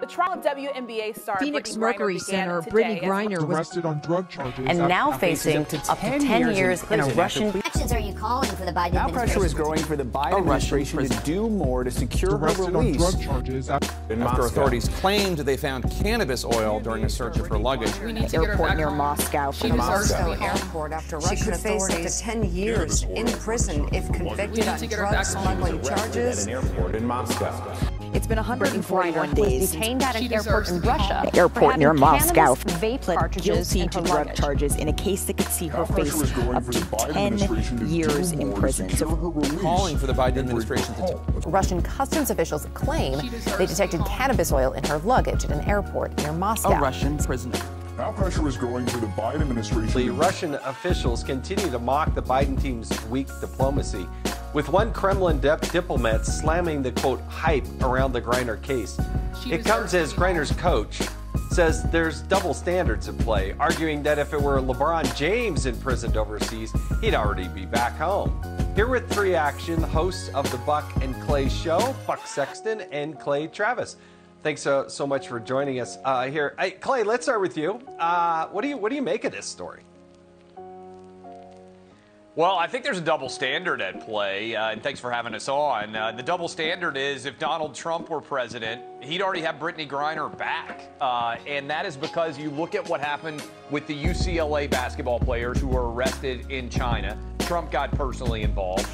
trial of WNBA star Phoenix Brittney Mercury Griner center began Brittney today Griner was arrested on drug charges and now facing up to 10 years in a Russian. Actions are you calling for the Biden Now administration? pressure is growing for the Biden administration to do more to secure her arrested on release. drug charges After authorities claimed they found cannabis oil during a search of her luggage. Airport near Moscow. She deserves to be airport after Russian She could face up to 10 years in prison if convicted on drug smuggling charges. At an airport in Moscow. It's been 141 days. Detained at an airport in Russia. Airport near Moscow. Vape Pled cartridges guilty in to her drug luggage. charges in a case that could see her face up to 10 years in prison. So Calling for the Biden administration to Russian customs officials claim they detected cannabis oil in her luggage at an airport near Moscow. A Russian prisoner. Now pressure is growing for the Biden administration. The Russian officials continue to mock the Biden team's weak diplomacy, with one Kremlin diplomat slamming the, quote, hype around the Griner case. It comes as Griner's coach says there's double standards at play, arguing that if it were LeBron James imprisoned overseas, he'd already be back home. Here with 3 Action, hosts of the Buck and Clay Show, Buck Sexton and Clay Travis. Thanks so much for joining us here. Hey, Clay, let's start with you. What do you make of this story? Well, I think there's a double standard at play, and thanks for having us on. The double standard is if Donald Trump were president, he'd already have Brittney Griner back. And that is because you look at what happened with the UCLA basketball players who were arrested in China. Trump got personally involved.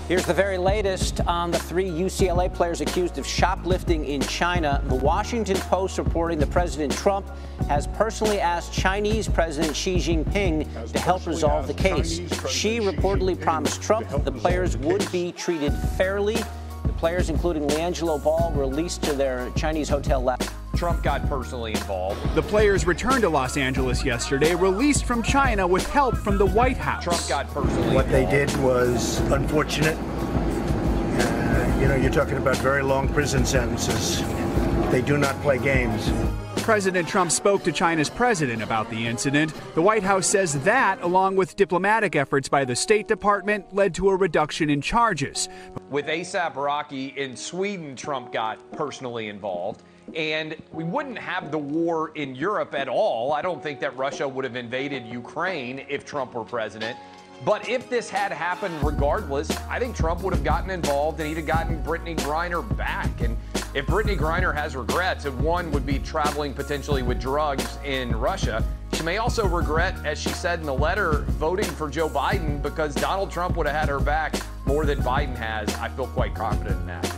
Here's the very latest on the 3 UCLA players accused of shoplifting in China. The Washington Post reporting that President Trump has personally asked Chinese President Xi Jinping to help resolve the case. Xi reportedly promised Trump the players would be treated fairly. The players, including LiAngelo Ball, were released to their Chinese hotel last. Trump got personally involved. The players returned to Los Angeles yesterday, released from China with help from the White House. Trump got personally What involved. they did was unfortunate. You're talking about very long prison sentences. They do not play games. President Trump spoke to China's president about the incident. The White House says that, along with diplomatic efforts by the State Department, led to a reduction in charges. With ASAP Rocky in Sweden, Trump got personally involved. And we wouldn't have the war in Europe at all. I don't think that Russia would have invaded Ukraine if Trump were president. But if this had happened regardless, I think Trump would have gotten involved and he'd have gotten Brittney Griner back. And if Brittney Griner has regrets, one would be traveling potentially with drugs in Russia. She may also regret, as she said in the letter, voting for Joe Biden because Donald Trump would have had her back more than Biden has. I feel quite confident in that.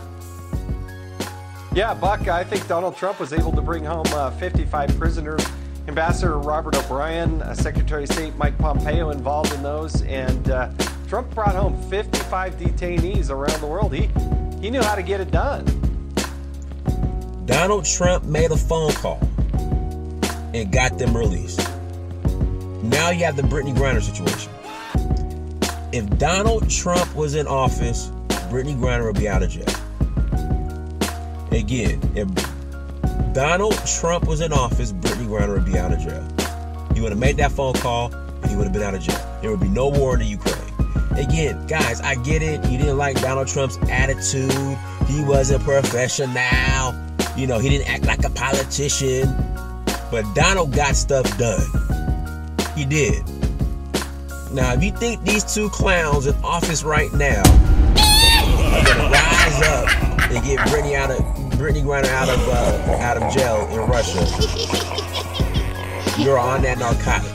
Yeah, Buck, I think Donald Trump was able to bring home 55 prisoners. Ambassador Robert O'Brien, Secretary of State Mike Pompeo involved in those, and Trump brought home 55 detainees around the world. He knew how to get it done. Donald Trump made a phone call and got them released. Now you have the Brittney Griner situation. If Donald Trump was in office, Brittney Griner would be out of jail. Again, if Donald Trump was in office, Brittney Griner would be out of jail. He would have made that phone call and he would have been out of jail. There would be no war in the Ukraine. Again, guys, I get it. You didn't like Donald Trump's attitude. He wasn't professional. He didn't act like a politician. But Donald got stuff done. He did. Now, if you think these 2 clowns in office right now are going to rise up and get Brittney Griner out of jail in Russia, you're on that narcotic.